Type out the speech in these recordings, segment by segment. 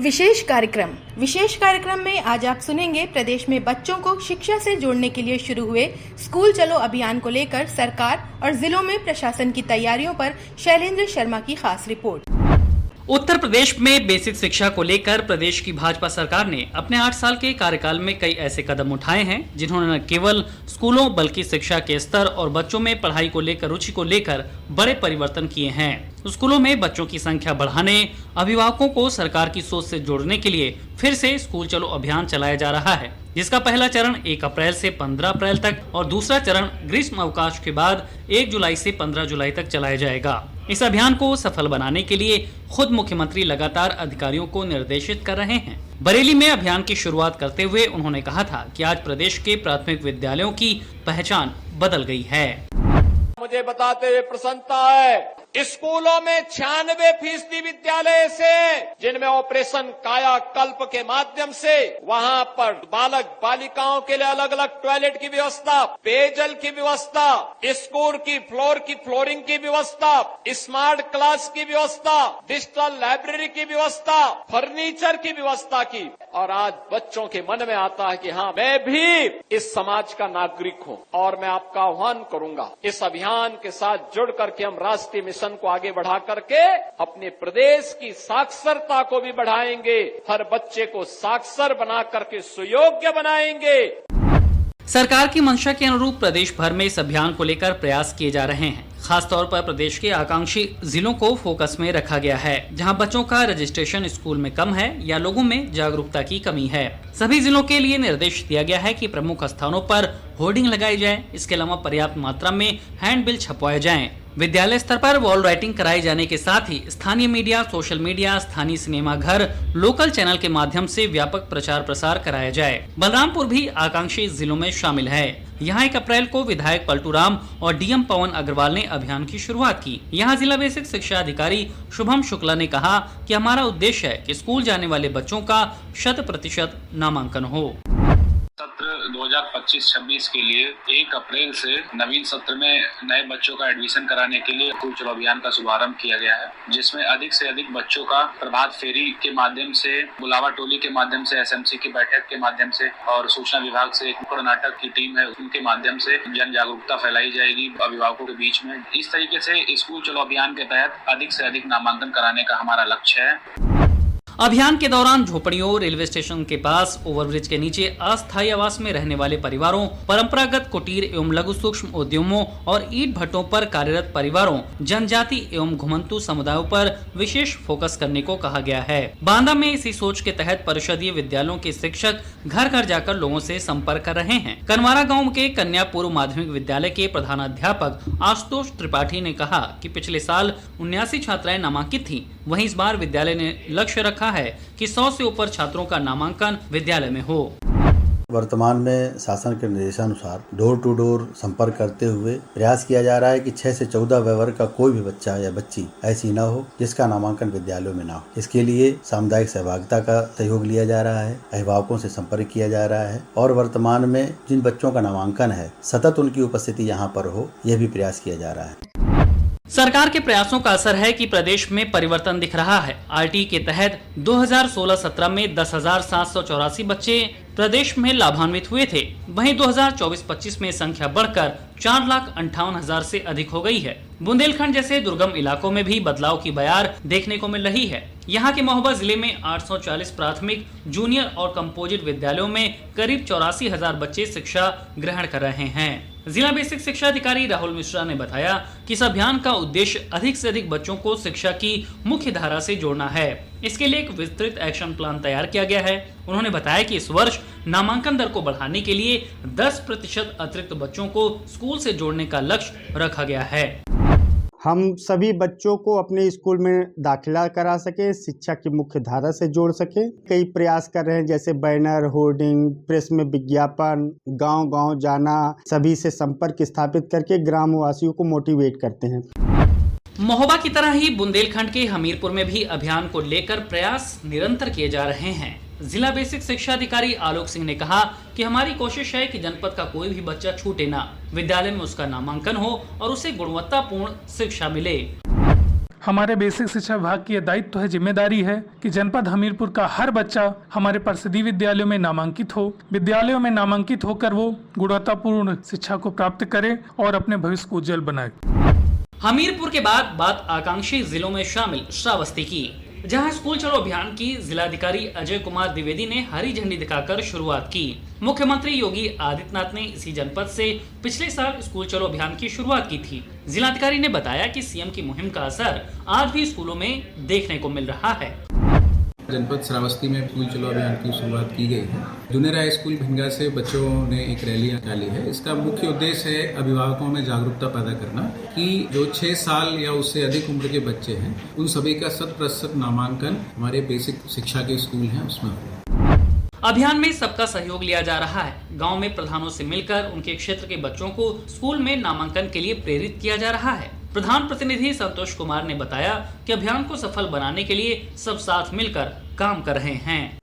विशेष कार्यक्रम में आज आप सुनेंगे प्रदेश में बच्चों को शिक्षा से जोड़ने के लिए शुरू हुए स्कूल चलो अभियान को लेकर सरकार और जिलों में प्रशासन की तैयारियों पर शैलेंद्र शर्मा की खास रिपोर्ट। उत्तर प्रदेश में बेसिक शिक्षा को लेकर प्रदेश की भाजपा सरकार ने अपने 8 साल के कार्यकाल में कई ऐसे कदम उठाए हैं जिन्होंने न केवल स्कूलों बल्कि शिक्षा के स्तर और बच्चों में पढ़ाई को लेकर रुचि को लेकर बड़े परिवर्तन किए हैं। स्कूलों में बच्चों की संख्या बढ़ाने, अभिभावकों को सरकार की सोच से जोड़ने के लिए फिर से स्कूल चलो अभियान चलाया जा रहा है, जिसका पहला चरण 1 अप्रैल से 15 अप्रैल तक और दूसरा चरण ग्रीष्म अवकाश के बाद 1 जुलाई से 15 जुलाई तक चलाया जाएगा। इस अभियान को सफल बनाने के लिए खुद मुख्यमंत्री लगातार अधिकारियों को निर्देशित कर रहे हैं। बरेली में अभियान की शुरुआत करते हुए उन्होंने कहा था कि आज प्रदेश के प्राथमिक विद्यालयों की पहचान बदल गई है। मुझे बताते हुए प्रसन्नता है, स्कूलों में 96% विद्यालय से जिनमें ऑपरेशन कायाकल्प के माध्यम से वहां पर बालक बालिकाओं के लिए अलग अलग टॉयलेट की व्यवस्था, पेयजल की व्यवस्था, स्कूल की फ्लोरिंग की व्यवस्था, स्मार्ट क्लास की व्यवस्था, डिजिटल लाइब्रेरी की व्यवस्था, फर्नीचर की व्यवस्था की। और आज बच्चों के मन में आता है कि हाँ, मैं भी इस समाज का नागरिक हूँ और मैं आपका आह्वान करूंगा इस अभियान के साथ जुड़ करके हम राष्ट्रीय मिशन को आगे बढ़ा करके अपने प्रदेश की साक्षरता को भी बढ़ाएंगे, हर बच्चे को साक्षर बना करके सुयोग्य बनाएंगे। सरकार की मंशा के अनुरूप प्रदेश भर में इस अभियान को लेकर प्रयास किए जा रहे हैं। खासतौर पर प्रदेश के आकांक्षी जिलों को फोकस में रखा गया है, जहां बच्चों का रजिस्ट्रेशन स्कूल में कम है या लोगों में जागरूकता की कमी है। सभी जिलों के लिए निर्देश दिया गया है कि प्रमुख स्थानों पर होर्डिंग लगाई जाए। इसके अलावा पर्याप्त मात्रा में हैंडबिल छपवाए जाएं। विद्यालय स्तर पर वॉल राइटिंग कराई जाने के साथ ही स्थानीय मीडिया, सोशल मीडिया, स्थानीय सिनेमा घर, लोकल चैनल के माध्यम से व्यापक प्रचार प्रसार कराया जाए। बलरामपुर भी आकांक्षी जिलों में शामिल है। यहाँ 1 अप्रैल को विधायक पलटू राम और डीएम पवन अग्रवाल ने अभियान की शुरुआत की। यहाँ जिला बेसिक शिक्षा अधिकारी शुभम शुक्ला ने कहा कि हमारा उद्देश्य है कि स्कूल जाने वाले बच्चों का 100% नामांकन हो। सत्र 2025-26 के लिए 1 अप्रैल से नवीन सत्र में नए बच्चों का एडमिशन कराने के लिए स्कूल चलो अभियान का शुभारंभ किया गया है, जिसमें अधिक से अधिक बच्चों का प्रभात फेरी के माध्यम से, बुलावा टोली के माध्यम से, एसएमसी की बैठक के माध्यम से और सूचना विभाग से एक नुक्कड़ नाटक की टीम है, उनके माध्यम से जन जागरूकता फैलाई जाएगी अभिभावकों के बीच में। इस तरीके से स्कूल चलो अभियान के तहत अधिक से अधिक नामांकन कराने का हमारा लक्ष्य है। अभियान के दौरान झोपड़ियों, रेलवे स्टेशन के पास, ओवरब्रिज के नीचे अस्थायी आवास में रहने वाले परिवारों, परंपरागत कुटीर एवं लघु सूक्ष्म उद्यमों और ईंट भट्टों पर कार्यरत परिवारों, जनजाति एवं घुमंतु समुदायों पर विशेष फोकस करने को कहा गया है। बांदा में इसी सोच के तहत परिषदीय विद्यालयों के शिक्षक घर घर जाकर लोगों से संपर्क कर रहे हैं। कनवारा गाँव के कन्या पूर्व माध्यमिक विद्यालय के प्रधानाध्यापक आशुतोष त्रिपाठी ने कहा कि पिछले साल 79 छात्राएं नामांकित थी, वहीं इस बार विद्यालय ने लक्ष्य रखा है कि 100 से ऊपर छात्रों का नामांकन विद्यालय में हो। वर्तमान में शासन के निर्देशानुसार डोर टू डोर संपर्क करते हुए प्रयास किया जा रहा है कि 6 से 14 वर्ग का कोई भी बच्चा या बच्ची ऐसी न हो जिसका नामांकन विद्यालयों में ना हो। इसके लिए सामुदायिक सहभागिता का सहयोग लिया जा रहा है, अभिभावकों से संपर्क किया जा रहा है और वर्तमान में जिन बच्चों का नामांकन है सतत उनकी उपस्थिति यहाँ पर हो, यह भी प्रयास किया जा रहा है। सरकार के प्रयासों का असर है कि प्रदेश में परिवर्तन दिख रहा है। आरटी के तहत 2016-17 में 10,784 बच्चे प्रदेश में लाभान्वित हुए थे, वहीं 2024-25 में संख्या बढ़कर 4,58,000 से अधिक हो गई है। बुंदेलखंड जैसे दुर्गम इलाकों में भी बदलाव की बयार देखने को मिल रही है। यहाँ के महोबा जिले में 840 प्राथमिक, जूनियर और कंपोजिट विद्यालयों में करीब 84,000 बच्चे शिक्षा ग्रहण कर रहे हैं। जिला बेसिक शिक्षा अधिकारी राहुल मिश्रा ने बताया कि इस अभियान का उद्देश्य अधिक से अधिक बच्चों को शिक्षा की मुख्य धारा से जोड़ना है। इसके लिए एक विस्तृत एक्शन प्लान तैयार किया गया है। उन्होंने बताया कि इस वर्ष नामांकन दर को बढ़ाने के लिए 10% अतिरिक्त बच्चों को स्कूल से जोड़ने का लक्ष्य रखा गया है। हम सभी बच्चों को अपने स्कूल में दाखिला करा सके, शिक्षा की मुख्य धारा से जोड़ सके। कई प्रयास कर रहे हैं, जैसे बैनर, होर्डिंग, प्रेस में विज्ञापन, गांव-गांव जाना, सभी से संपर्क स्थापित करके ग्रामवासियों को मोटिवेट करते हैं। महोबा की तरह ही बुंदेलखंड के हमीरपुर में भी अभियान को लेकर प्रयास निरंतर किए जा रहे हैं। जिला बेसिक शिक्षा अधिकारी आलोक सिंह ने कहा कि हमारी कोशिश है कि जनपद का कोई भी बच्चा छूटे ना, विद्यालय में उसका नामांकन हो और उसे गुणवत्तापूर्ण शिक्षा मिले। हमारे बेसिक शिक्षा विभाग की यह दायित्व है, जिम्मेदारी है कि जनपद हमीरपुर का हर बच्चा हमारे परिषदीय विद्यालयों में नामांकित हो, विद्यालयों में नामांकित होकर वो गुणवत्तापूर्ण शिक्षा को प्राप्त करे और अपने भविष्य को उज्जवल बनाए। हमीरपुर के बाद बात आकांक्षी जिलों में शामिल श्रावस्ती की, जहां स्कूल चलो अभियान की जिलाधिकारी अजय कुमार द्विवेदी ने हरी झंडी दिखाकर शुरुआत की। मुख्यमंत्री योगी आदित्यनाथ ने इसी जनपद से पिछले साल स्कूल चलो अभियान की शुरुआत की थी। जिलाधिकारी ने बताया कि सीएम की मुहिम का असर आज भी स्कूलों में देखने को मिल रहा है। जनपद श्रावस्ती में स्कूल चलो अभियान की शुरुआत की गई है। जूनियर हाई स्कूल भिंगा से बच्चों ने एक रैली निकाली है। इसका मुख्य उद्देश्य है अभिभावकों में जागरूकता पैदा करना कि जो 6 साल या उससे अधिक उम्र के बच्चे हैं उन सभी का 100% नामांकन हमारे बेसिक शिक्षा के स्कूल हैं उसमें हो। अभियान में सबका सहयोग लिया जा रहा है। गांव में प्रधानों से मिलकर उनके क्षेत्र के बच्चों को स्कूल में नामांकन के लिए प्रेरित किया जा रहा है। प्रधान प्रतिनिधि संतोष कुमार ने बताया कि अभियान को सफल बनाने के लिए सब साथ मिलकर काम कर रहे हैं।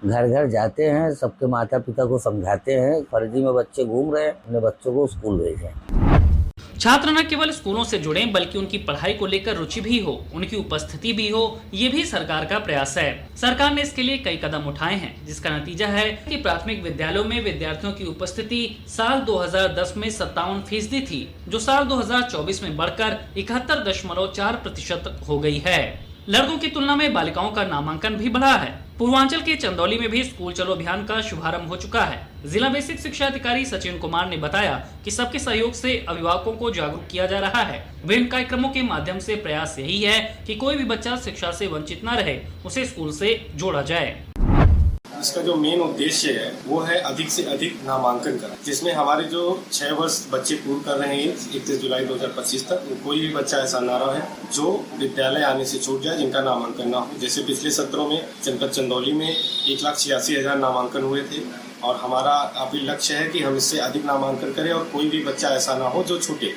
घर घर जाते हैं, सबके माता पिता को समझाते हैं, फर्जी में बच्चे घूम रहे हैं, अपने बच्चों को स्कूल भेजें। छात्र न केवल स्कूलों से जुड़ें बल्कि उनकी पढ़ाई को लेकर रुचि भी हो, उनकी उपस्थिति भी हो, ये भी सरकार का प्रयास है। सरकार ने इसके लिए कई कदम उठाए हैं, जिसका नतीजा है कि प्राथमिक विद्यालयों में विद्यार्थियों की उपस्थिति साल 2010 में 57% थी, जो साल 2024 में बढ़कर 71.4% हो गई है। लड़कों की तुलना में बालिकाओं का नामांकन भी बढ़ा है। पूर्वांचल के चंदौली में भी स्कूल चलो अभियान का शुभारंभ हो चुका है। जिला बेसिक शिक्षा अधिकारी सचिन कुमार ने बताया कि सबके सहयोग से अभिभावकों को जागरूक किया जा रहा है। विभिन्न कार्यक्रमों के माध्यम से प्रयास यही है कि कोई भी बच्चा शिक्षा से वंचित न रहे, उसे स्कूल से जोड़ा जाए। इसका जो मेन उद्देश्य है वो है अधिक से अधिक नामांकन करना, जिसमें हमारे जो 6 वर्ष बच्चे पूर्ण कर रहे हैं 31 जुलाई 2025 तक, कोई भी बच्चा ऐसा ना रहे जो विद्यालय आने से छूट जाए, जिनका नामांकन ना हो। जैसे पिछले सत्रों में जनपद चंदौली में 1,86,000 नामांकन हुए थे और हमारा अभी लक्ष्य है कि हम इससे अधिक नामांकन करें और कोई भी बच्चा ऐसा ना हो जो छूटे।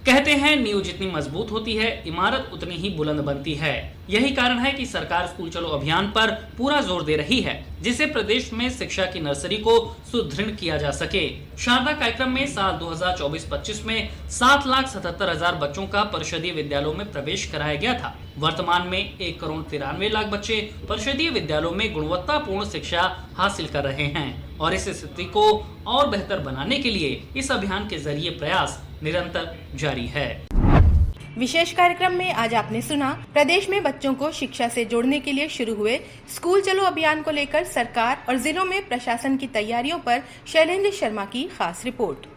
कहते हैं नींव जितनी मजबूत होती है, इमारत उतनी ही बुलंद बनती है। यही कारण है कि सरकार स्कूल चलो अभियान पर पूरा जोर दे रही है, जिससे प्रदेश में शिक्षा की नर्सरी को सुदृढ़ किया जा सके। शारदा कार्यक्रम में साल 2024-25 में 7,77,000 बच्चों का परिषदीय विद्यालयों में प्रवेश कराया गया था। वर्तमान में 1,93,00,000 बच्चे परिषदीय विद्यालयों में गुणवत्तापूर्ण शिक्षा हासिल कर रहे हैं और इस स्थिति को और बेहतर बनाने के लिए इस अभियान के जरिए प्रयास निरंतर जारी है। विशेष कार्यक्रम में आज आपने सुना प्रदेश में बच्चों को शिक्षा से जोड़ने के लिए शुरू हुए स्कूल चलो अभियान को लेकर सरकार और जिलों में प्रशासन की तैयारियों पर शैलेंद्र शर्मा की खास रिपोर्ट।